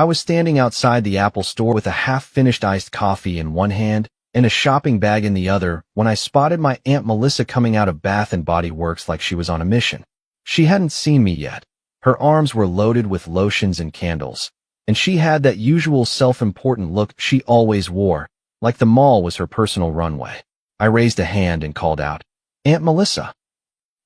I was standing outside the Apple store with a half-finished iced coffee in one hand and a shopping bag in the other when I spotted my Aunt Melissa coming out of Bath and Body Works like she was on a mission. She hadn't seen me yet. Her arms were loaded with lotions and candles, and she had that usual self-important look she always wore, like the mall was her personal runway. I raised a hand and called out, "Aunt Melissa."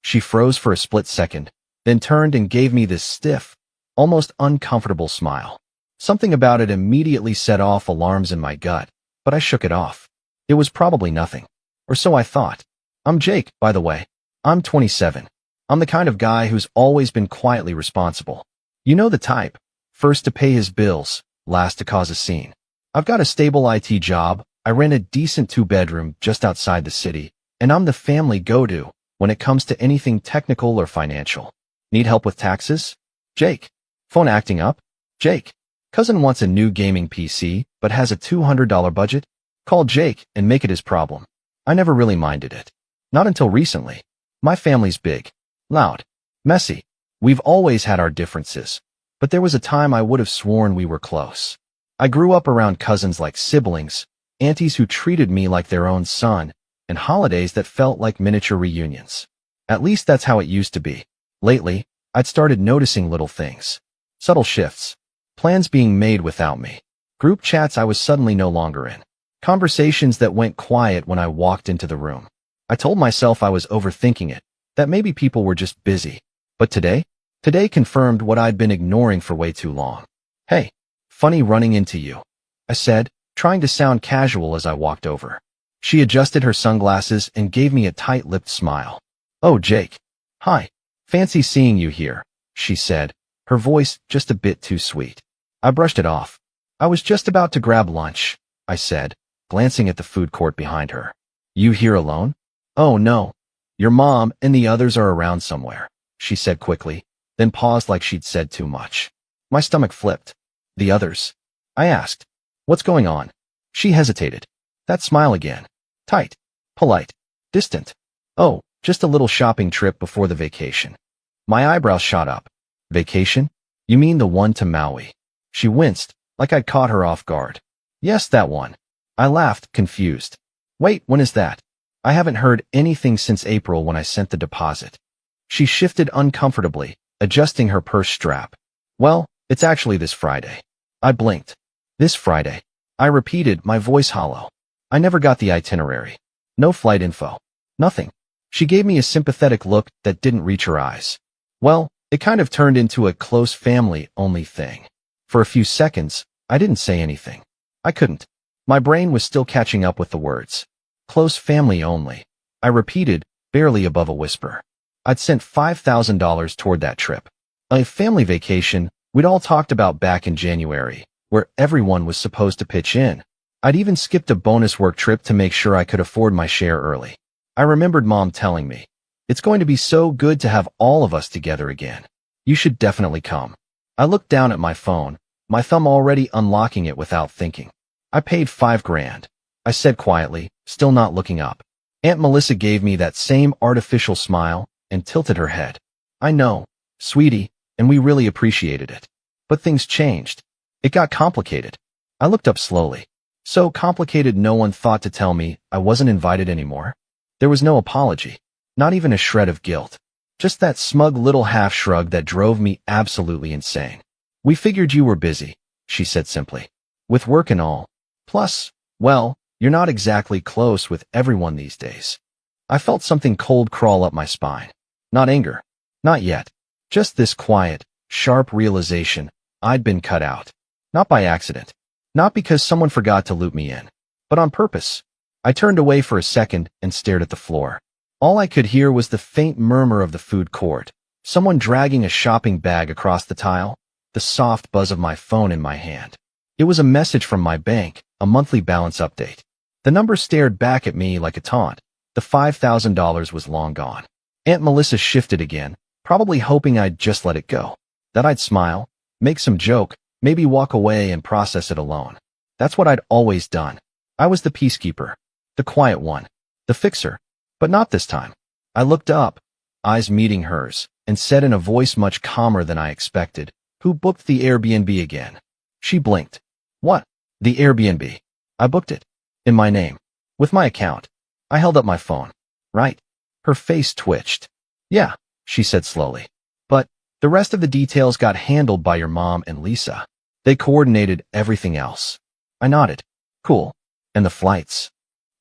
She froze for a split second, then turned and gave me this stiff, almost uncomfortable smile. Something about it immediately set off alarms in my gut, but I shook it off. It was probably nothing. Or so I thought. "I'm Jake, by the way. I'm 27. I'm the kind of guy who's always been quietly responsible. You know the type. First to pay his bills, last to cause a scene. I've got a stable IT job, I rent a decent 2-bedroom just outside the city, and I'm the family go-to when it comes to anything technical or financial. Need help with taxes? Jake. Phone acting up? Jake. Cousin wants a new gaming PC, but has a $200 budget? Call Jake and make it his problem." I never really minded it. Not until recently. My family's big, loud, messy. We've always had our differences, but there was a time I would have sworn we were close. I grew up around cousins like siblings, aunties who treated me like their own son, and holidays that felt like miniature reunions. At least that's how it used to be. Lately, I'd started noticing little things. Subtle shifts. Plans being made without me. Group chats I was suddenly no longer in. Conversations that went quiet when I walked into the room. I told myself I was overthinking it, that maybe people were just busy. But today confirmed what I'd been ignoring for way too long. "Hey, funny running into you," I said, trying to sound casual as I walked over. She adjusted her sunglasses and gave me a tight-lipped smile. "Oh, Jake. Hi. Fancy seeing you here," she said, her voice just a bit too sweet. I brushed it off. "I was just about to grab lunch," I said, glancing at the food court behind her. "You here alone?" "Oh, no. Your mom and the others are around somewhere," she said quickly, then paused like she'd said too much. My stomach flipped. "The others?" I asked. "What's going on?" She hesitated. That smile again. Tight, polite, distant. "Oh, just a little shopping trip before the vacation." My eyebrows shot up. "Vacation? You mean the one to Maui?" She winced, like I'd caught her off guard. "Yes, that one." I laughed, confused. "Wait, when is that? I haven't heard anything since April when I sent the deposit." She shifted uncomfortably, adjusting her purse strap. "Well, it's actually this Friday." I blinked. "This Friday?" I repeated, my voice hollow. I never got the itinerary. No flight info. Nothing. She gave me a sympathetic look that didn't reach her eyes. Well, it kind of turned into a close family-only thing. For a few seconds, I didn't say anything. I couldn't. My brain was still catching up with the words. Close family only. I repeated, barely above a whisper. I'd sent $5,000 toward that trip. A family vacation we'd all talked about back in January, where everyone was supposed to pitch in. I'd even skipped a bonus work trip to make sure I could afford my share early. I remembered Mom telling me, "It's going to be so good to have all of us together again. You should definitely come." I looked down at my phone, my thumb already unlocking it without thinking. "I paid $5,000, I said quietly, still not looking up. Aunt Melissa gave me that same artificial smile and tilted her head. "I know, sweetie, and we really appreciated it. But things changed. It got complicated." I looked up slowly. So complicated no one thought to tell me I wasn't invited anymore. There was no apology, not even a shred of guilt. Just that smug little half-shrug that drove me absolutely insane. "We figured you were busy," she said simply. "With work and all. Plus, well, you're not exactly close with everyone these days." I felt something cold crawl up my spine. Not anger. Not yet. Just this quiet, sharp realization I'd been cut out. Not by accident. Not because someone forgot to loop me in, but on purpose. I turned away for a second and stared at the floor. All I could hear was the faint murmur of the food court, someone dragging a shopping bag across the tile, the soft buzz of my phone in my hand. It was a message from my bank, a monthly balance update. The number stared back at me like a taunt. The $5,000 was long gone. Aunt Melissa shifted again, probably hoping I'd just let it go. That I'd smile, make some joke, maybe walk away and process it alone. That's what I'd always done. I was the peacekeeper, the quiet one, the fixer. But not this time. I looked up, eyes meeting hers, and said in a voice much calmer than I expected, "Who booked the Airbnb again?" She blinked. What? The Airbnb. I booked it. In my name. With my account. I held up my phone. Right. Her face twitched. Yeah, she said slowly. But the rest of the details got handled by your mom and Lisa. They coordinated everything else. I nodded. Cool. And the flights?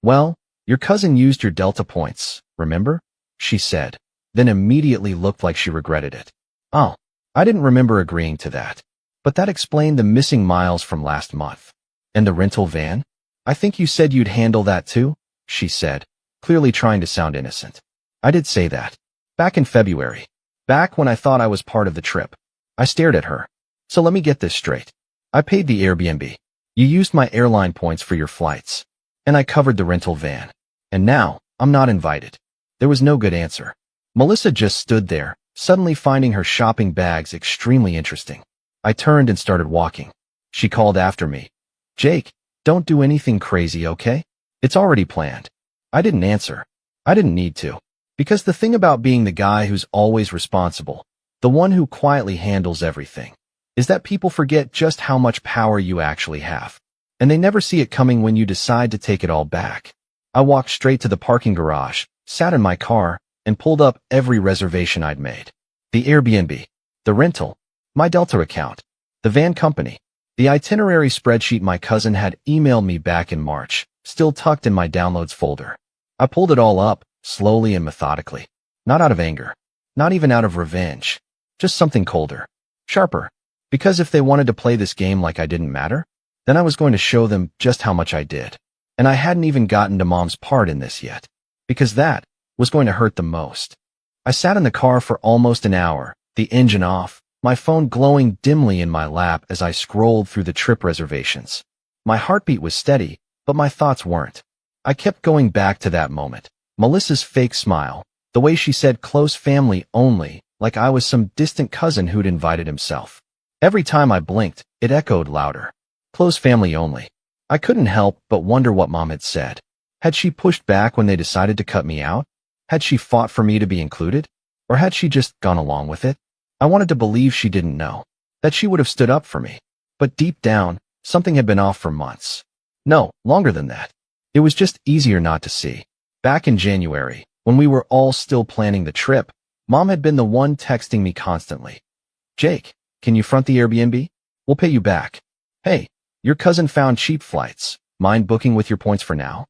Well, your cousin used your Delta points, remember? She said, then immediately looked like she regretted it. Oh, I didn't remember agreeing to that. But that explained the missing miles from last month. And the rental van? I think you said you'd handle that too, she said, clearly trying to sound innocent. I did say that. Back in February. Back when I thought I was part of the trip. I stared at her. So let me get this straight. I paid the Airbnb. You used my airline points for your flights. And I covered the rental van. And now, I'm not invited. There was no good answer. Melissa just stood there, suddenly finding her shopping bags extremely interesting. I turned and started walking. She called after me. Jake, don't do anything crazy, okay? It's already planned. I didn't answer. I didn't need to. Because the thing about being the guy who's always responsible, the one who quietly handles everything, is that people forget just how much power you actually have. And they never see it coming when you decide to take it all back. I walked straight to the parking garage, sat in my car, and pulled up every reservation I'd made. The Airbnb, the rental, my Delta account, the van company, the itinerary spreadsheet my cousin had emailed me back in March, still tucked in my downloads folder. I pulled it all up, slowly and methodically. Not out of anger. Not even out of revenge. Just something colder. Sharper. Because if they wanted to play this game like I didn't matter, then I was going to show them just how much I did. And I hadn't even gotten to Mom's part in this yet. Because that was going to hurt the most. I sat in the car for almost an hour, the engine off, my phone glowing dimly in my lap as I scrolled through the trip reservations. My heartbeat was steady, but my thoughts weren't. I kept going back to that moment. Melissa's fake smile, the way she said close family only, like I was some distant cousin who'd invited himself. Every time I blinked, it echoed louder. Close family only. I couldn't help but wonder what Mom had said. Had she pushed back when they decided to cut me out? Had she fought for me to be included? Or had she just gone along with it? I wanted to believe she didn't know, that she would have stood up for me. But deep down, something had been off for months. No, longer than that. It was just easier not to see. Back in January, when we were all still planning the trip, Mom had been the one texting me constantly. Jake, can you front the Airbnb? We'll pay you back. Hey, your cousin found cheap flights. Mind booking with your points for now?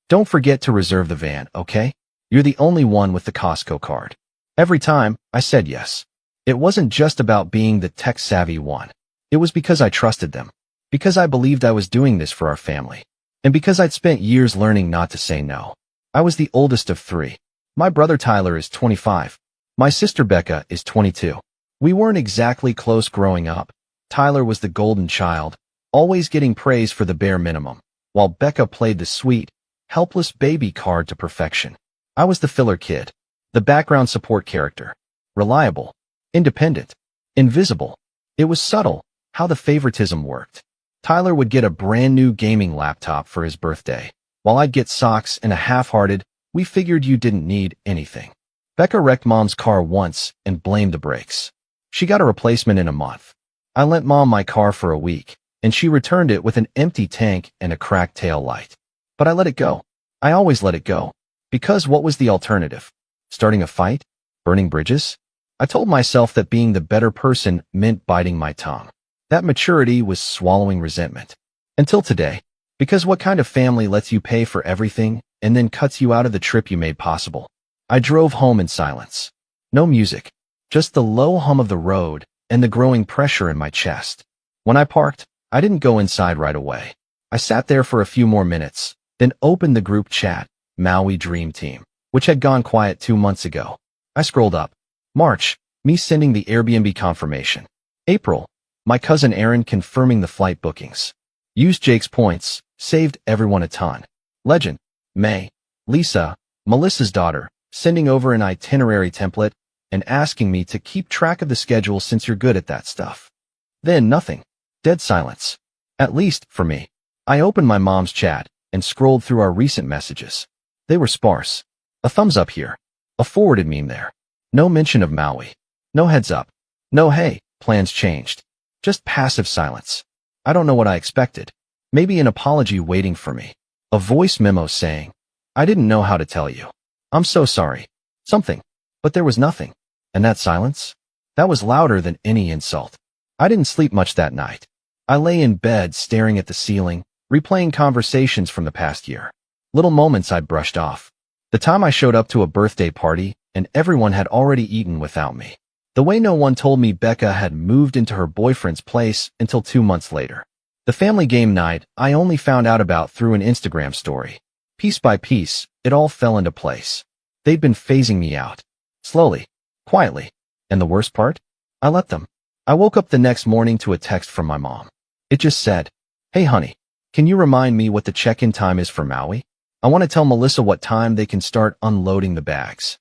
Don't forget to reserve the van, okay? You're the only one with the Costco card. Every time, I said yes. It wasn't just about being the tech-savvy one. It was because I trusted them. Because I believed I was doing this for our family. And because I'd spent years learning not to say no. I was the oldest of three. My brother Tyler is 25. My sister Becca is 22. We weren't exactly close growing up. Tyler was the golden child, always getting praise for the bare minimum, while Becca played the sweet, helpless baby card to perfection. I was the filler kid, the background support character. Reliable, independent, invisible. It was subtle how the favoritism worked. Tyler would get a brand new gaming laptop for his birthday, while I'd get socks and a half-hearted, we figured you didn't need anything. Becca wrecked Mom's car once and blamed the brakes. She got a replacement in a month. I lent Mom my car for a week, and she returned it with an empty tank and a cracked tail light. But I let it go. I always let it go. Because what was the alternative? Starting a fight? Burning bridges? I told myself that being the better person meant biting my tongue. That maturity was swallowing resentment. Until today. Because what kind of family lets you pay for everything and then cuts you out of the trip you made possible? I drove home in silence. No music. Just the low hum of the road and the growing pressure in my chest. When I parked, I didn't go inside right away. I sat there for a few more minutes, then opened the group chat, Maui Dream Team, which had gone quiet 2 months ago. I scrolled up. March, me sending the Airbnb confirmation. April, my cousin Aaron confirming the flight bookings. Used Jake's points, saved everyone a ton. Legend, May, Lisa, Melissa's daughter, sending over an itinerary template and asking me to keep track of the schedule since you're good at that stuff. Then nothing. Dead silence. At least, for me. I opened my mom's chat and scrolled through our recent messages. They were sparse. A thumbs up here. A forwarded meme there. No mention of Maui. No heads up. No hey, plans changed. Just passive silence. I don't know what I expected. Maybe an apology waiting for me. A voice memo saying, I didn't know how to tell you. I'm so sorry. Something. But there was nothing. And that silence? That was louder than any insult. I didn't sleep much that night. I lay in bed staring at the ceiling, replaying conversations from the past year. Little moments I'd brushed off. The time I showed up to a birthday party and everyone had already eaten without me. The way no one told me Becca had moved into her boyfriend's place until 2 months later. The family game night I only found out about through an Instagram story. Piece by piece, it all fell into place. They'd been phasing me out. Slowly. Quietly. And the worst part? I let them. I woke up the next morning to a text from my mom. It just said, Hey honey, can you remind me what the check-in time is for Maui? I want to tell Melissa what time they can start unloading the bags.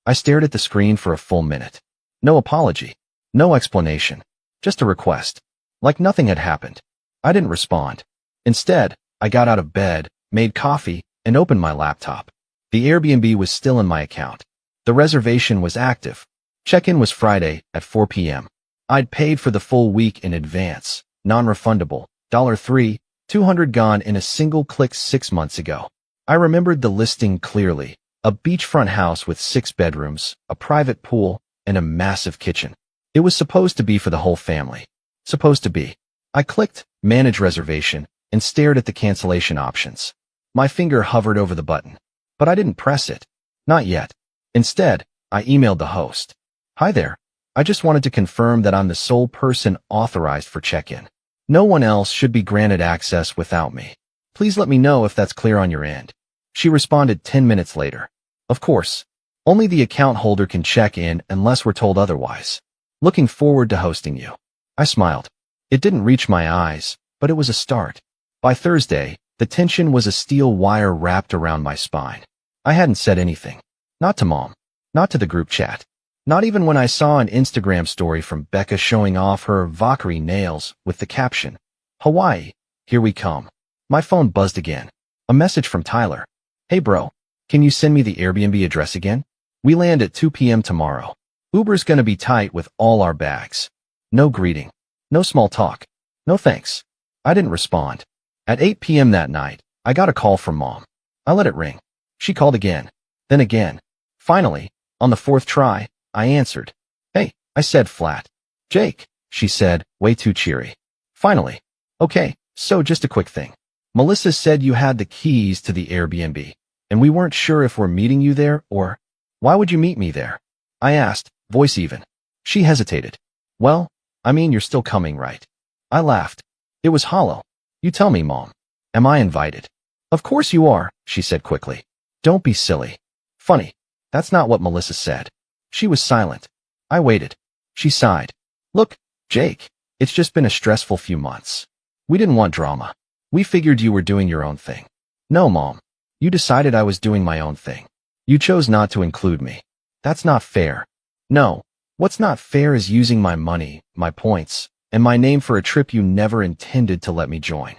I stared at the screen for a full minute. No apology. No explanation. Just a request. Like nothing had happened. I didn't respond. Instead, I got out of bed, made coffee, and opened my laptop. The Airbnb was still in my account. The reservation was active. Check-in was Friday at 4 p.m. I'd paid for the full week in advance, non-refundable, $3, 200 gone in a single click 6 months ago. I remembered the listing clearly, a beachfront house with 6 bedrooms, a private pool, and a massive kitchen. It was supposed to be for the whole family. Supposed to be. I clicked Manage Reservation and stared at the cancellation options. My finger hovered over the button, but I didn't press it. Not yet. Instead, I emailed the host. Hi there. I just wanted to confirm that I'm the sole person authorized for check-in. No one else should be granted access without me. Please let me know if that's clear on your end. She responded 10 minutes later. Of course. Only the account holder can check in unless we're told otherwise. Looking forward to hosting you. I smiled. It didn't reach my eyes, but it was a start. By Thursday, the tension was a steel wire wrapped around my spine. I hadn't said anything. Not to Mom. Not to the group chat. Not even when I saw an Instagram story from Becca showing off her Valkyrie nails with the caption, Hawaii, here we come. My phone buzzed again. A message from Tyler. Hey bro, can you send me the Airbnb address again? We land at 2 p.m. tomorrow. Uber's gonna be tight with all our bags. No greeting. No small talk. No thanks. I didn't respond. At 8 p.m. that night, I got a call from Mom. I let it ring. She called again. Then again. Finally, on the 4th try, I answered. Hey, I said flat. Jake, she said, way too cheery. Finally. Okay, so just a quick thing. Melissa said you had the keys to the Airbnb, and we weren't sure if we're meeting you there or... Why would you meet me there? I asked, voice even. She hesitated. Well, I mean you're still coming, right? I laughed. It was hollow. You tell me, Mom. Am I invited? Of course you are, she said quickly. Don't be silly. Funny. That's not what Melissa said. She was silent. I waited. She sighed. Look, Jake, it's just been a stressful few months. We didn't want drama. We figured you were doing your own thing. No, Mom. You decided I was doing my own thing. You chose not to include me. That's not fair. No, what's not fair is using my money, my points, and my name for a trip you never intended to let me join.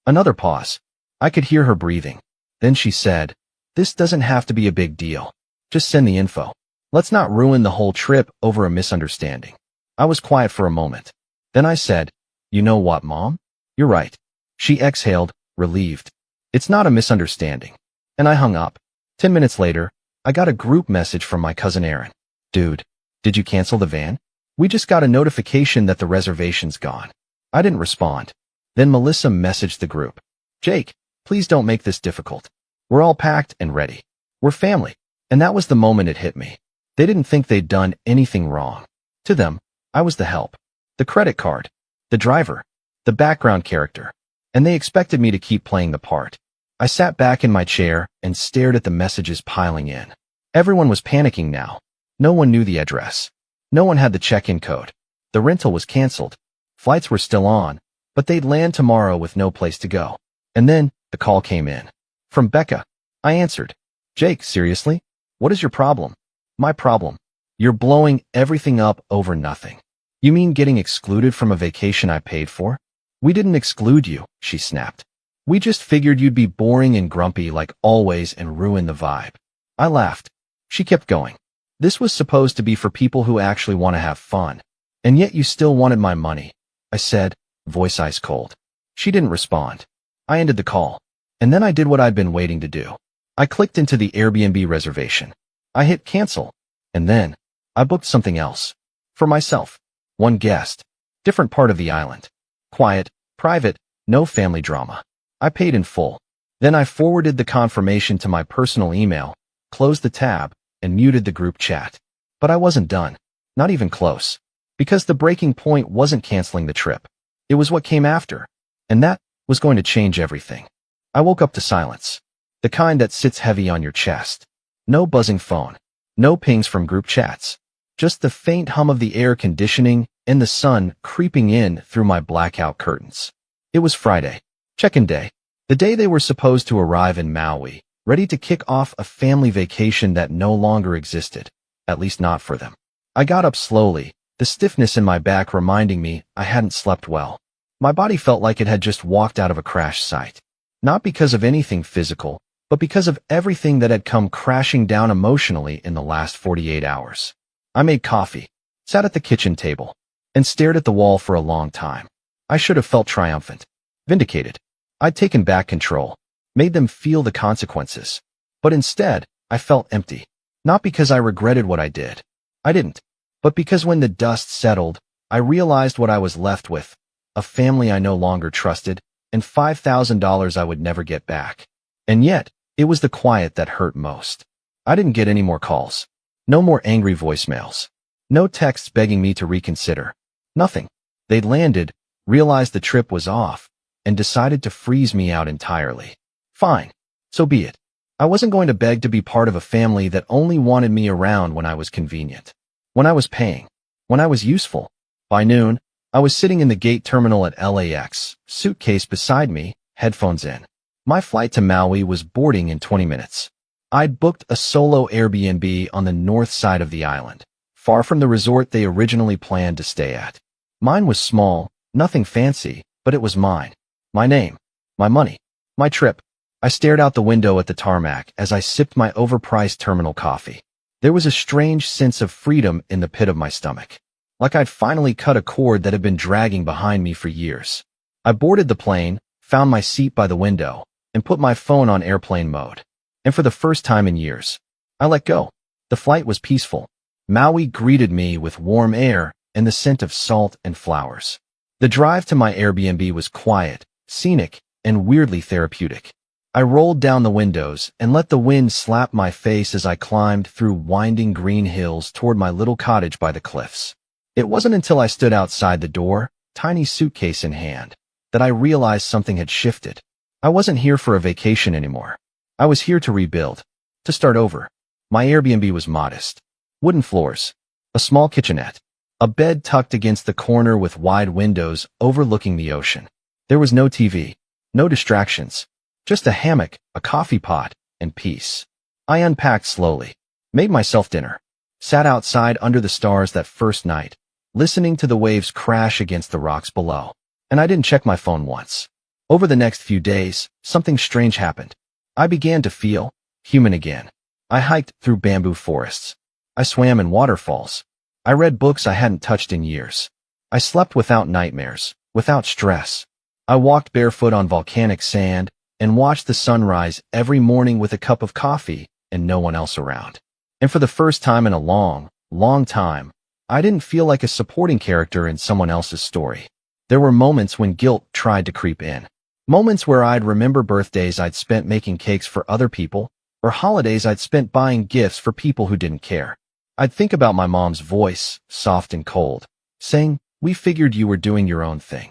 Another pause. I could hear her breathing. Then she said, This doesn't have to be a big deal. Just send the info. Let's not ruin the whole trip over a misunderstanding. I was quiet for a moment. Then I said, You know what, Mom? You're right. She exhaled, relieved. It's not a misunderstanding. And I hung up. 10 minutes later, I got a group message from my cousin Aaron. Dude, did you cancel the van? We just got a notification that the reservation's gone. I didn't respond. Then Melissa messaged the group. Jake, please don't make this difficult. We're all packed and ready. We're family. And that was the moment it hit me. They didn't think they'd done anything wrong. To them, I was the help, the credit card, the driver, the background character, and they expected me to keep playing the part. I sat back in my chair and stared at the messages piling in. Everyone was panicking now. No one knew the address. No one had the check-in code. The rental was canceled. Flights were still on, but they'd land tomorrow with no place to go. And then the call came in. From Becca. I answered. Jake, seriously? What is your problem? My problem. You're blowing everything up over nothing. You mean getting excluded from a vacation I paid for? We didn't exclude you, she snapped. We just figured you'd be boring and grumpy like always and ruin the vibe. I laughed. She kept going. This was supposed to be for people who actually want to have fun. And yet you still wanted my money. I said, voice ice cold. She didn't respond. I ended the call. And then I did what I'd been waiting to do. I clicked into the Airbnb reservation. I hit cancel. And then I booked something else. For myself. One guest. Different part of the island. Quiet, private, no family drama. I paid in full. Then I forwarded the confirmation to my personal email, closed the tab, and muted the group chat. But I wasn't done. Not even close. Because the breaking point wasn't canceling the trip. It was what came after. And that was going to change everything. I woke up to silence. The kind that sits heavy on your chest. No buzzing phone. No pings from group chats. Just the faint hum of the air conditioning and the sun creeping in through my blackout curtains. It was Friday. Check-in day. The day they were supposed to arrive in Maui, ready to kick off a family vacation that no longer existed. At least not for them. I got up slowly, the stiffness in my back reminding me I hadn't slept well. My body felt like it had just walked out of a crash site. Not because of anything physical, but because of everything that had come crashing down emotionally in the last 48 hours. I made coffee, sat at the kitchen table, and stared at the wall for a long time. I should have felt triumphant, vindicated. I'd taken back control, made them feel the consequences. But instead, I felt empty. Not because I regretted what I did. I didn't. But because when the dust settled, I realized what I was left with. A family I no longer trusted, and $5,000 I would never get back. And yet, it was the quiet that hurt most. I didn't get any more calls. No more angry voicemails. No texts begging me to reconsider. Nothing. They'd landed, realized the trip was off, and decided to freeze me out entirely. Fine. So be it. I wasn't going to beg to be part of a family that only wanted me around when I was convenient. When I was paying. When I was useful. By noon, I was sitting in the gate terminal at LAX, suitcase beside me, headphones in. My flight to Maui was boarding in 20 minutes. I'd booked a solo Airbnb on the north side of the island, far from the resort they originally planned to stay at. Mine was small, nothing fancy, but it was mine. My name. My money. My trip. I stared out the window at the tarmac as I sipped my overpriced terminal coffee. There was a strange sense of freedom in the pit of my stomach. Like I'd finally cut a cord that had been dragging behind me for years. I boarded the plane, found my seat by the window, and put my phone on airplane mode. And for the first time in years, I let go. The flight was peaceful. Maui greeted me with warm air and the scent of salt and flowers. The drive to my Airbnb was quiet, scenic, and weirdly therapeutic. I rolled down the windows and let the wind slap my face as I climbed through winding green hills toward my little cottage by the cliffs. It wasn't until I stood outside the door, tiny suitcase in hand, that I realized something had shifted. I wasn't here for a vacation anymore. I was here to rebuild, to start over. My Airbnb was modest. Wooden floors, a small kitchenette, a bed tucked against the corner with wide windows overlooking the ocean. There was no TV, no distractions. Just a hammock, a coffee pot, and peace. I unpacked slowly, made myself dinner, sat outside under the stars that first night, listening to the waves crash against the rocks below. And I didn't check my phone once. Over the next few days, something strange happened. I began to feel human again. I hiked through bamboo forests. I swam in waterfalls. I read books I hadn't touched in years. I slept without nightmares, without stress. I walked barefoot on volcanic sand, and watched the sunrise every morning with a cup of coffee and no one else around. And for the first time in a long, long time, I didn't feel like a supporting character in someone else's story. There were moments when guilt tried to creep in. Moments where I'd remember birthdays I'd spent making cakes for other people, or holidays I'd spent buying gifts for people who didn't care. I'd think about my mom's voice, soft and cold, saying, "We figured you were doing your own thing."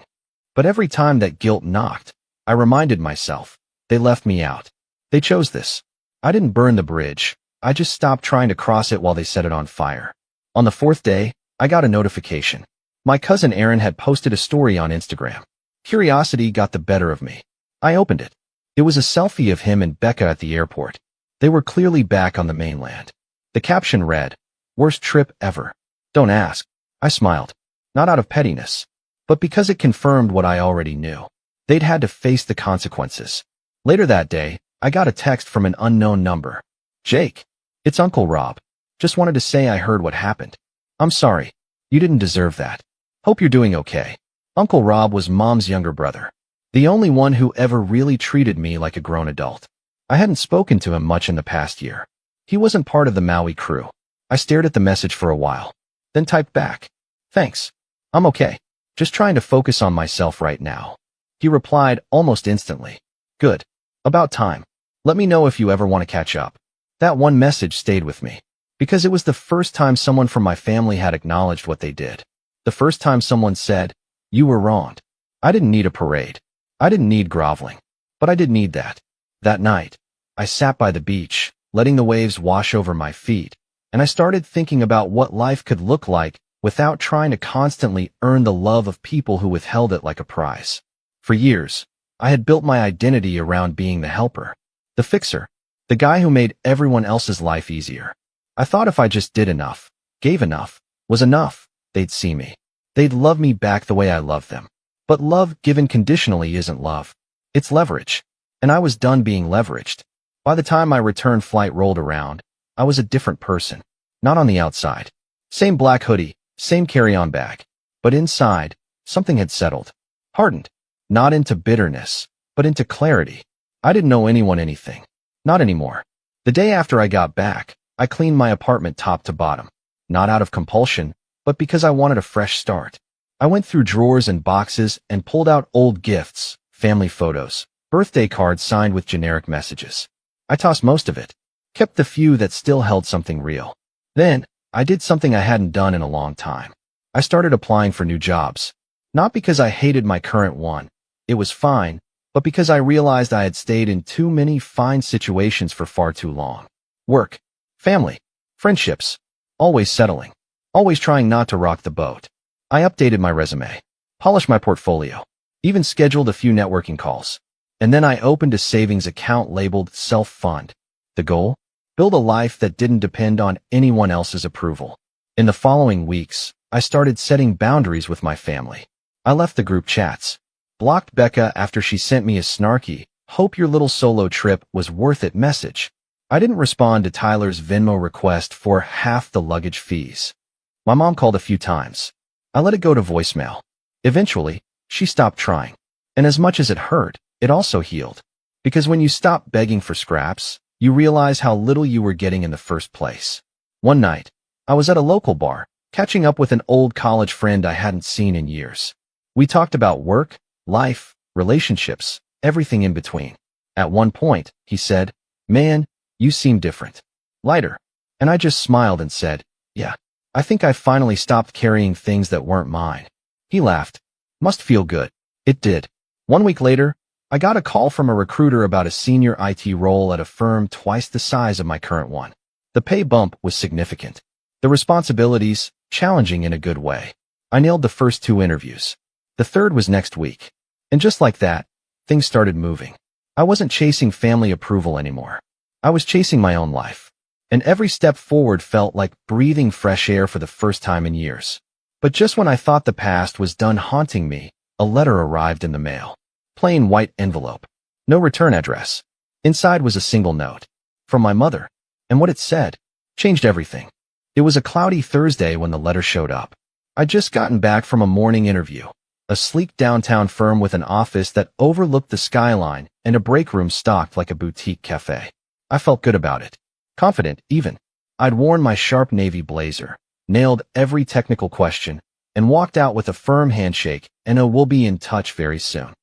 But every time that guilt knocked, I reminded myself, they left me out. They chose this. I didn't burn the bridge. I just stopped trying to cross it while they set it on fire. On the fourth day, I got a notification. My cousin Aaron had posted a story on Instagram. Curiosity got the better of me. I opened it. It was a selfie of him and Becca at the airport. They were clearly back on the mainland. The caption read, "Worst trip ever." Don't ask. I smiled. Not out of pettiness, but because it confirmed what I already knew. They'd had to face the consequences. Later that day, I got a text from an unknown number. "Jake, it's Uncle Rob. Just wanted to say I heard what happened. I'm sorry. You didn't deserve that. Hope you're doing okay." Uncle Rob was Mom's younger brother. The only one who ever really treated me like a grown adult. I hadn't spoken to him much in the past year. He wasn't part of the Maui crew. I stared at the message for a while, then typed back, "Thanks. I'm okay. Just trying to focus on myself right now." He replied almost instantly, "Good. About time. Let me know if you ever want to catch up." That one message stayed with me, because it was the first time someone from my family had acknowledged what they did. The first time someone said, "You were wronged." I didn't need a parade. I didn't need groveling. But I did need that. That night, I sat by the beach, letting the waves wash over my feet, and I started thinking about what life could look like without trying to constantly earn the love of people who withheld it like a prize. For years, I had built my identity around being the helper, the fixer, the guy who made everyone else's life easier. I thought if I just did enough, gave enough, was enough, they'd see me. They'd love me back the way I loved them. But love given conditionally isn't love. It's leverage. And I was done being leveraged. By the time my return flight rolled around, I was a different person. Not on the outside. Same black hoodie, same carry-on bag. But inside, something had settled. Hardened. Not into bitterness, but into clarity. I didn't owe anyone anything. Not anymore. The day after I got back, I cleaned my apartment top to bottom. Not out of compulsion, but because I wanted a fresh start. I went through drawers and boxes and pulled out old gifts, family photos, birthday cards signed with generic messages. I tossed most of it, kept the few that still held something real. Then, I did something I hadn't done in a long time. I started applying for new jobs. Not because I hated my current one. It was fine, but because I realized I had stayed in too many fine situations for far too long. Work, family, friendships, always settling, always trying not to rock the boat. I updated my resume, polished my portfolio, even scheduled a few networking calls. And then I opened a savings account labeled self-fund. The goal? Build a life that didn't depend on anyone else's approval. In the following weeks, I started setting boundaries with my family. I left the group chats, blocked Becca after she sent me a snarky, "Hope your little solo trip was worth it" message. I didn't respond to Tyler's Venmo request for half the luggage fees. My mom called a few times. I let it go to voicemail. Eventually, she stopped trying. And as much as it hurt, it also healed. Because when you stop begging for scraps, you realize how little you were getting in the first place. One night, I was at a local bar, catching up with an old college friend I hadn't seen in years. We talked about work, life, relationships, everything in between. At one point, he said, "Man, you seem different. Lighter." And I just smiled and said, "Yeah, I think I finally stopped carrying things that weren't mine." He laughed. Must feel good. It did. 1 week later, I got a call from a recruiter about a senior IT role at a firm twice the size of my current one. The pay bump was significant. The responsibilities, challenging in a good way. I nailed the first 2 interviews. The third was next week. And just like that, things started moving. I wasn't chasing family approval anymore. I was chasing my own life. And every step forward felt like breathing fresh air for the first time in years. But just when I thought the past was done haunting me, a letter arrived in the mail. Plain white envelope. No return address. Inside was a single note. From my mother. And what it said changed everything. It was a cloudy Thursday when the letter showed up. I'd just gotten back from a morning interview. A sleek downtown firm with an office that overlooked the skyline and a break room stocked like a boutique cafe. I felt good about it. Confident, even. I'd worn my sharp navy blazer, nailed every technical question, and walked out with a firm handshake and a "we'll be in touch very soon."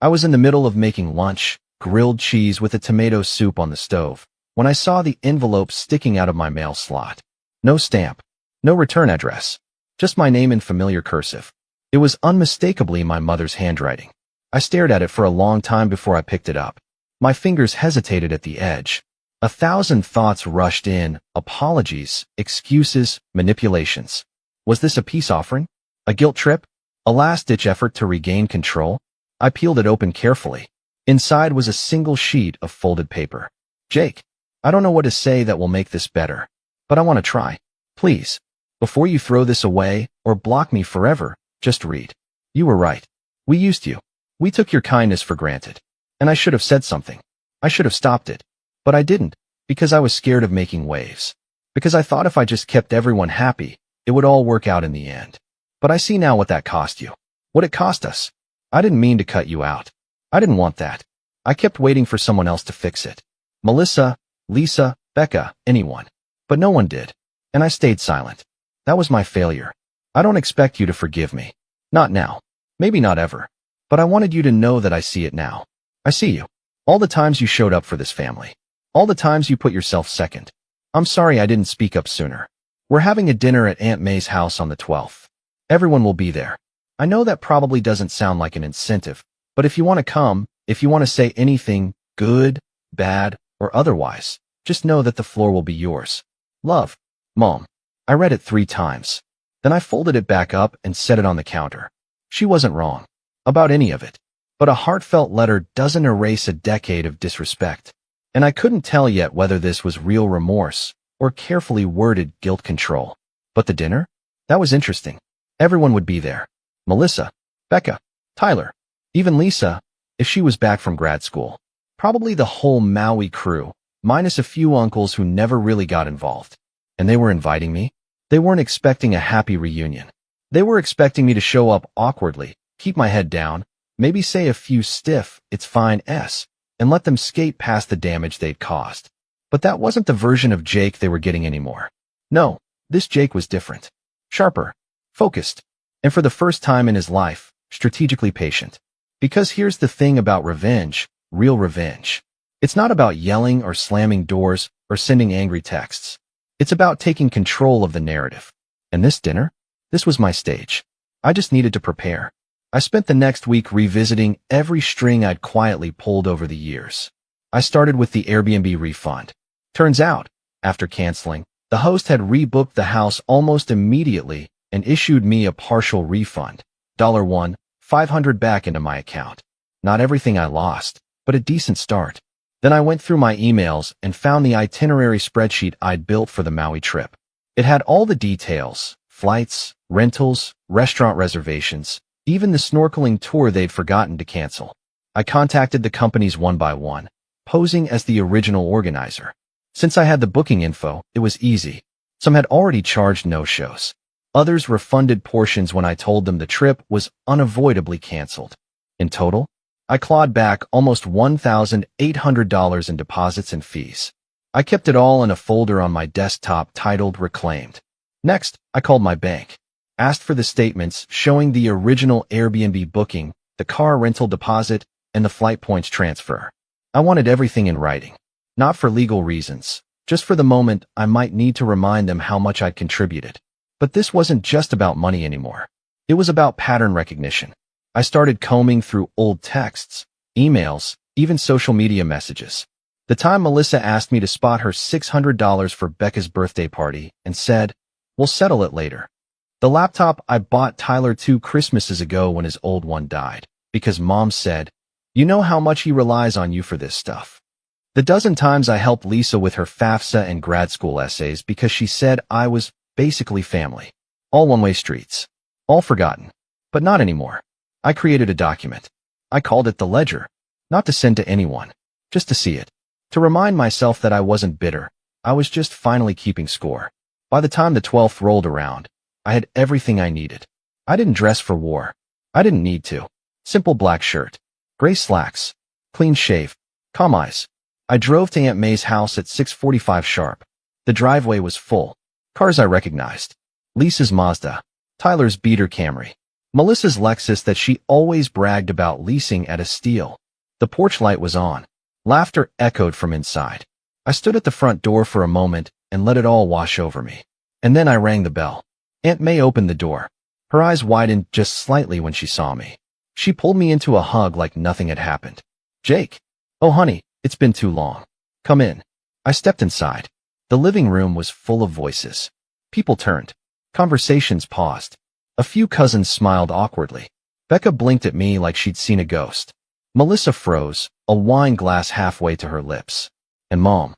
I was in the middle of making lunch, grilled cheese with a tomato soup on the stove, when I saw the envelope sticking out of my mail slot. No stamp. No return address. Just my name in familiar cursive. It was unmistakably my mother's handwriting. I stared at it for a long time before I picked it up. My fingers hesitated at the edge. 1,000 thoughts rushed in, apologies, excuses, manipulations. Was this a peace offering? A guilt trip? A last-ditch effort to regain control? I peeled it open carefully. Inside was a single sheet of folded paper. "Jake, I don't know what to say that will make this better, but I want to try. Please, before you throw this away or block me forever, just read. You were right. We used you. We took your kindness for granted. And I should have said something. I should have stopped it. But I didn't, because I was scared of making waves. Because I thought if I just kept everyone happy, it would all work out in the end. But I see now what that cost you. What it cost us. I didn't mean to cut you out. I didn't want that. I kept waiting for someone else to fix it. Melissa, Lisa, Becca, anyone. But no one did. And I stayed silent. That was my failure. I don't expect you to forgive me. Not now. Maybe not ever. But I wanted you to know that I see it now. I see you. All the times you showed up for this family. All the times you put yourself second. I'm sorry I didn't speak up sooner. We're having a dinner at Aunt May's house on the 12th. Everyone will be there. I know that probably doesn't sound like an incentive, but if you want to come, if you want to say anything, good, bad, or otherwise, just know that the floor will be yours. Love, Mom. I read it 3 times. Then I folded it back up and set it on the counter. She wasn't wrong about any of it. But a heartfelt letter doesn't erase a decade of disrespect. And I couldn't tell yet whether this was real remorse or carefully worded guilt control. But the dinner? That was interesting. Everyone would be there. Melissa, Becca, Tyler, even Lisa, if she was back from grad school. Probably the whole Maui crew, minus a few uncles who never really got involved. And they were inviting me? They weren't expecting a happy reunion. They were expecting me to show up awkwardly, keep my head down, maybe say a few stiff, it's fine, and let them skate past the damage they'd caused. But that wasn't the version of Jake they were getting anymore. No, this Jake was different. Sharper, focused, and for the first time in his life, strategically patient. Because here's the thing about revenge, real revenge. It's not about yelling or slamming doors or sending angry texts. It's about taking control of the narrative. And this dinner? This was my stage. I just needed to prepare. I spent the next week revisiting every string I'd quietly pulled over the years. I started with the Airbnb refund. Turns out, after canceling, the host had rebooked the house almost immediately and issued me a partial refund. $1, $500 back into my account. Not everything I lost, but a decent start. Then I went through my emails and found the itinerary spreadsheet I'd built for the Maui trip. It had all the details, flights, rentals, restaurant reservations, even the snorkeling tour they'd forgotten to cancel. I contacted the companies one by one, posing as the original organizer. Since I had the booking info, it was easy. Some had already charged no-shows. Others refunded portions when I told them the trip was unavoidably canceled. In total, I clawed back almost $1,800 in deposits and fees. I kept it all in a folder on my desktop titled Reclaimed. Next, I called my bank. Asked for the statements showing the original Airbnb booking, the car rental deposit, and the flight points transfer. I wanted everything in writing. Not for legal reasons, just for the moment I might need to remind them how much I'd contributed. But this wasn't just about money anymore. It was about pattern recognition. I started combing through old texts, emails, even social media messages. The time Melissa asked me to spot her $600 for Becca's birthday party and said, "We'll settle it later." The laptop I bought Tyler 2 Christmases ago when his old one died, because Mom said, "You know how much he relies on you for this stuff." The dozen times I helped Lisa with her FAFSA and grad school essays because she said I was basically family. All one-way streets. All forgotten. But not anymore. I created a document. I called it the ledger. Not to send to anyone. Just to see it. To remind myself that I wasn't bitter. I was just finally keeping score. By the time the 12th rolled around, I had everything I needed. I didn't dress for war. I didn't need to. Simple black shirt. Gray slacks. Clean shave. Calm eyes. I drove to Aunt May's house at 6:45 sharp. The driveway was full. Cars I recognized. Lisa's Mazda. Tyler's beater Camry. Melissa's Lexus that she always bragged about leasing at a steal. The porch light was on. Laughter echoed from inside. I stood at the front door for a moment and let it all wash over me. And then I rang the bell. Aunt May opened the door. Her eyes widened just slightly when she saw me. She pulled me into a hug like nothing had happened. "Jake." "Oh, honey, it's been too long. Come in." I stepped inside. The living room was full of voices. People turned. Conversations paused. A few cousins smiled awkwardly. Becca blinked at me like she'd seen a ghost. Melissa froze, a wine glass halfway to her lips. And Mom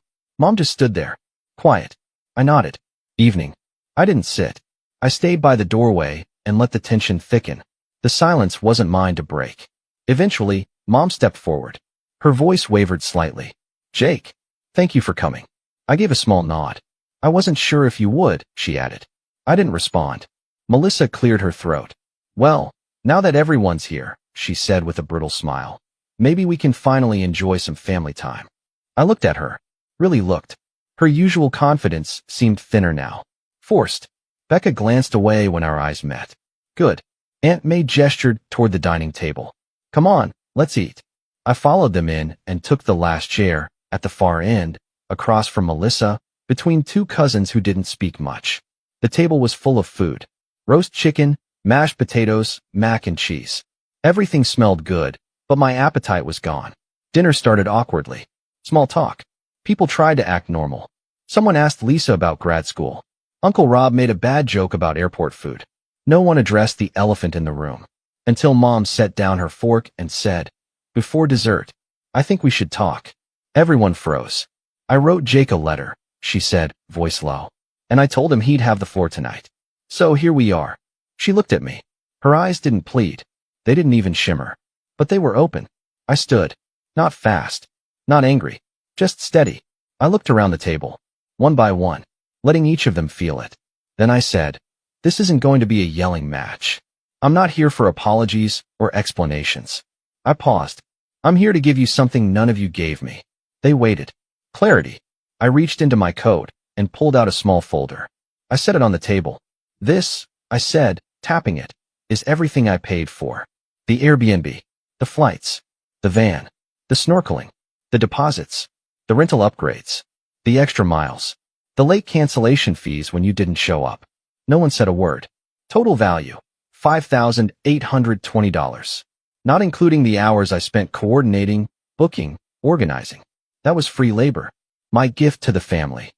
just stood there. Quiet. I nodded. "Evening." I didn't sit. I stayed by the doorway and let the tension thicken. The silence wasn't mine to break. Eventually, Mom stepped forward. Her voice wavered slightly. "Jake, thank you for coming." I gave a small nod. "I wasn't sure if you would," she added. I didn't respond. Melissa cleared her throat. "Well, now that everyone's here," she said with a brittle smile, Maybe we can finally enjoy some family time. I looked at her. Really looked. Her usual confidence seemed thinner now. Forced. Becca glanced away when our eyes met. Good. Aunt May gestured toward the dining table. Come on, let's eat. I followed them in and took the last chair, at the far end, across from Melissa, between two cousins who didn't speak much. The table was full of food. Roast chicken, mashed potatoes, mac and cheese. Everything smelled good, but my appetite was gone. Dinner started awkwardly. Small talk. People tried to act normal. Someone asked Lisa about grad school. Uncle Rob made a bad joke about airport food. No one addressed the elephant in the room. Until Mom set down her fork and said, before dessert, I think we should talk. Everyone froze. I wrote Jake a letter, she said, voice low. And I told him he'd have the floor tonight. So here we are. She looked at me. Her eyes didn't plead. They didn't even shimmer. But they were open. I stood. Not fast. Not angry. Just steady. I looked around the table. One by one. Letting each of them feel it. Then I said, this isn't going to be a yelling match. I'm not here for apologies or explanations. I paused. I'm here to give you something none of you gave me. They waited. Clarity. I reached into my coat and pulled out a small folder. I set it on the table. This, I said, tapping it, is everything I paid for. The Airbnb, the flights, the van, the snorkeling, the deposits, the rental upgrades, the extra miles, the late cancellation fees when you didn't show up. No one said a word. Total value, $5,820. Not including the hours I spent coordinating, booking, organizing. That was free labor. My gift to the family.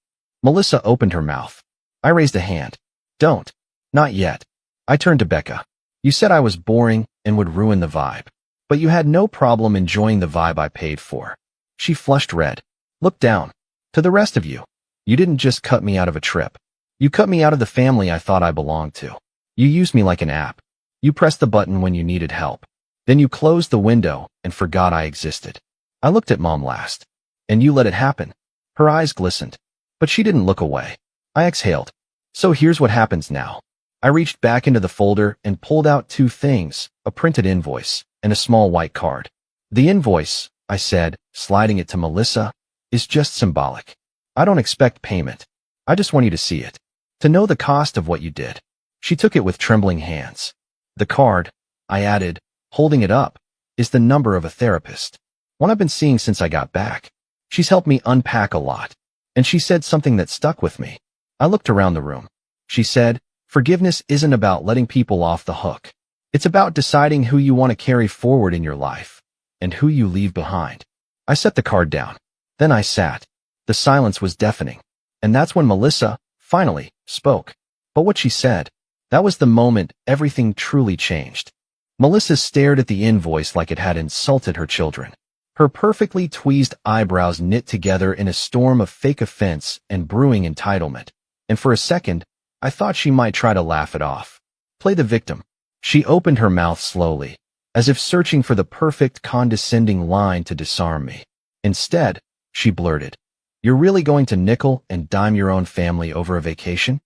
Melissa opened her mouth. I raised a hand. Don't. Not yet. I turned to Becca. You said I was boring and would ruin the vibe. But you had no problem enjoying the vibe I paid for. She flushed red. Looked down. To the rest of you. You didn't just cut me out of a trip. You cut me out of the family I thought I belonged to. You used me like an app. You pressed the button when you needed help. Then you closed the window and forgot I existed. I looked at Mom last. And you let it happen. Her eyes glistened. But she didn't look away. I exhaled. So here's what happens now. I reached back into the folder and pulled out two things, a printed invoice and a small white card. The invoice, I said, sliding it to Melissa, is just symbolic. I don't expect payment. I just want you to see it. To know the cost of what you did. She took it with trembling hands. The card, I added, holding it up, is the number of a therapist. One I've been seeing since I got back. She's helped me unpack a lot. And she said something that stuck with me. I looked around the room. She said, forgiveness isn't about letting people off the hook. It's about deciding who you want to carry forward in your life and who you leave behind. I set the card down. Then I sat. The silence was deafening. And that's when Melissa, finally, spoke. But what she said, that was the moment everything truly changed. Melissa stared at the invoice like it had insulted her children. Her perfectly tweezed eyebrows knit together in a storm of fake offense and brewing entitlement. And for a second, I thought she might try to laugh it off. Play the victim. She opened her mouth slowly, as if searching for the perfect condescending line to disarm me. Instead, she blurted, "You're really going to nickel and dime your own family over a vacation?"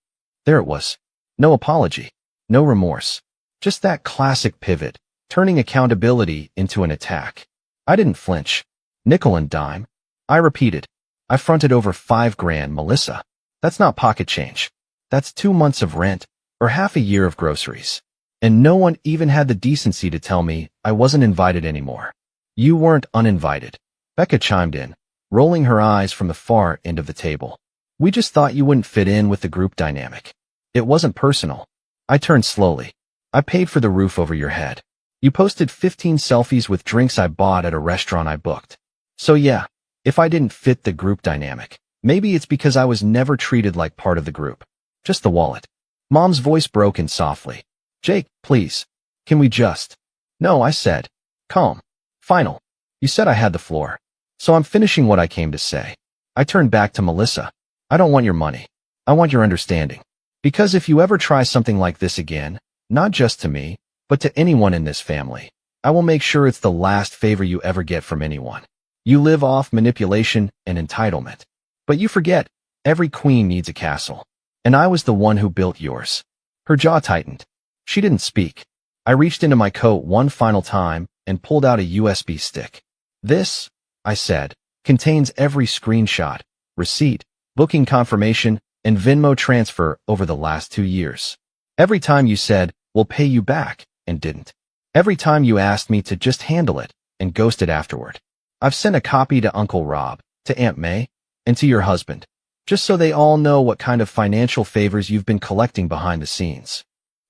There it was. No apology. No remorse. Just that classic pivot, turning accountability into an attack. I didn't flinch. Nickel and dime. I repeated. I fronted over $5,000, Melissa. That's not pocket change. That's 2 months of rent, or half a year of groceries. And no one even had the decency to tell me I wasn't invited anymore. You weren't uninvited. Becca chimed in, rolling her eyes from the far end of the table. We just thought you wouldn't fit in with the group dynamic. It wasn't personal. I turned slowly. I paid for the roof over your head. You posted 15 selfies with drinks I bought at a restaurant I booked. So yeah, if I didn't fit the group dynamic, maybe it's because I was never treated like part of the group. Just the wallet. Mom's voice broke in softly. Jake, please. Can we just? No, I said. Calm. Final. You said I had the floor. So I'm finishing what I came to say. I turned back to Melissa. I don't want your money. I want your understanding. Because if you ever try something like this again, not just to me, but to anyone in this family, I will make sure it's the last favor you ever get from anyone. You live off manipulation and entitlement. But you forget, every queen needs a castle. And I was the one who built yours. Her jaw tightened. She didn't speak. I reached into my coat one final time and pulled out a USB stick. This, I said, contains every screenshot, receipt, booking confirmation, and Venmo transfer over the last 2 years. Every time you said, we'll pay you back, and didn't. Every time you asked me to just handle it, and ghosted afterward. I've sent a copy to Uncle Rob, to Aunt May, and to your husband, just so they all know what kind of financial favors you've been collecting behind the scenes.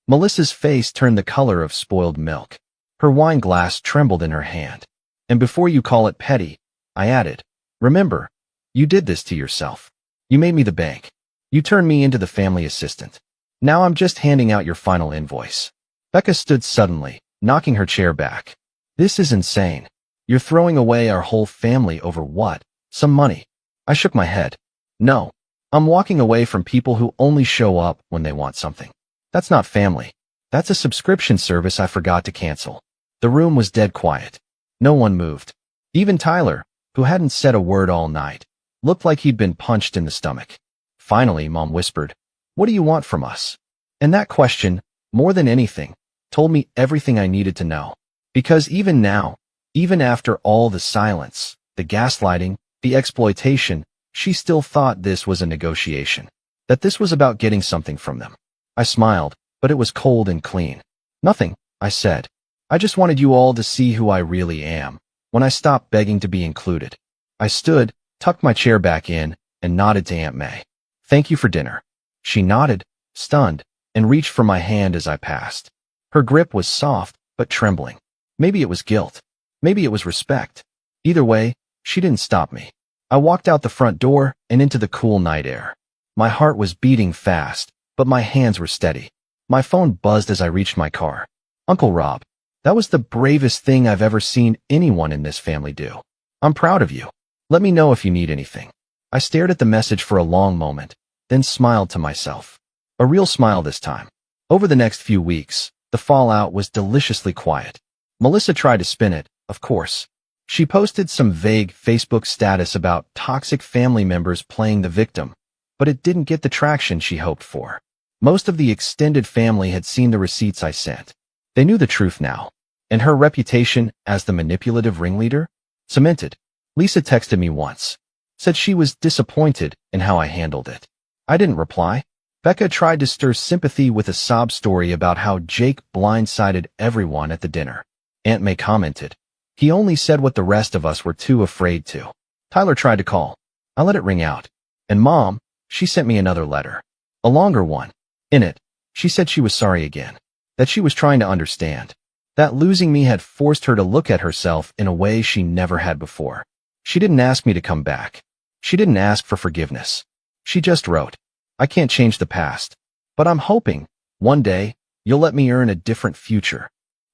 Melissa's face turned the color of spoiled milk. Her wine glass trembled in her hand. And before you call it petty, I added, remember, you did this to yourself. You made me the bank. You turned me into the family assistant. Now I'm just handing out your final invoice. Becca stood suddenly, knocking her chair back. This is insane. You're throwing away our whole family over what? Some money. I shook my head. No, I'm walking away from people who only show up when they want something. That's not family. That's a subscription service I forgot to cancel. The room was dead quiet. No one moved. Even Tyler, who hadn't said a word all night, looked like he'd been punched in the stomach. Finally, Mom whispered, "What do you want from us?" And that question, more than anything, told me everything I needed to know. Because even now, even after all the silence, the gaslighting, the exploitation, she still thought this was a negotiation. That this was about getting something from them. I smiled, but it was cold and clean. Nothing, I said. I just wanted you all to see who I really am, when I stopped begging to be included. I stood, tucked my chair back in, and nodded to Aunt May. Thank you for dinner. She nodded, stunned, and reached for my hand as I passed. Her grip was soft, but trembling. Maybe it was guilt. Maybe it was respect. Either way, she didn't stop me. I walked out the front door and into the cool night air. My heart was beating fast, but my hands were steady. My phone buzzed as I reached my car. Uncle Rob. That was the bravest thing I've ever seen anyone in this family do. I'm proud of you. Let me know if you need anything. I stared at the message for a long moment, then smiled to myself. A real smile this time. Over the next few weeks, the fallout was deliciously quiet. Melissa tried to spin it, of course. She posted some vague Facebook status about toxic family members playing the victim, but it didn't get the traction she hoped for. Most of the extended family had seen the receipts I sent. They knew the truth now, and her reputation as the manipulative ringleader? Cemented. Lisa texted me once. Said she was disappointed in how I handled it. I didn't reply. Becca tried to stir sympathy with a sob story about how Jake blindsided everyone at the dinner. Aunt May commented, "He only said what the rest of us were too afraid to." Tyler tried to call. I let it ring out. And Mom, she sent me another letter. A longer one. In it, she said she was sorry again. That she was trying to understand. That losing me had forced her to look at herself in a way she never had before. She didn't ask me to come back. She didn't ask for forgiveness. She just wrote, "I can't change the past, but I'm hoping, one day, you'll let me earn a different future."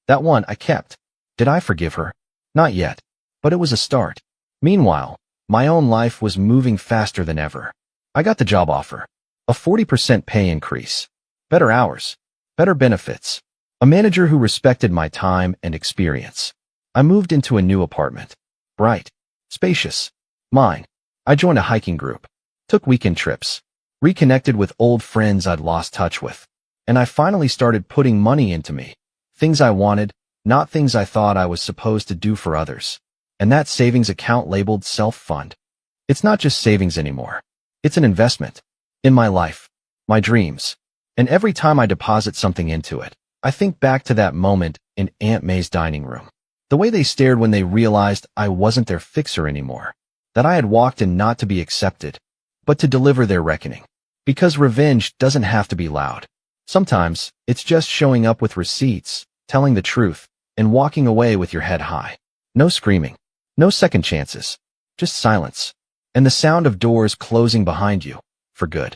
That one I kept. Did I forgive her? Not yet, but it was a start. Meanwhile, my own life was moving faster than ever. I got the job offer. A 40% pay increase. Better hours. Better benefits. A manager who respected my time and experience. I moved into a new apartment. Bright. Spacious. Mine. I joined a hiking group. Took weekend trips. Reconnected with old friends I'd lost touch with. And I finally started putting money into me. Things I wanted, not things I thought I was supposed to do for others. And that savings account labeled self-fund. It's not just savings anymore. It's an investment. In my life. My dreams. And every time I deposit something into it, I think back to that moment in Aunt May's dining room. The way they stared when they realized I wasn't their fixer anymore. That I had walked in not to be accepted, but to deliver their reckoning. Because revenge doesn't have to be loud. Sometimes, it's just showing up with receipts, telling the truth, and walking away with your head high. No screaming. No second chances. Just silence. And the sound of doors closing behind you. For good.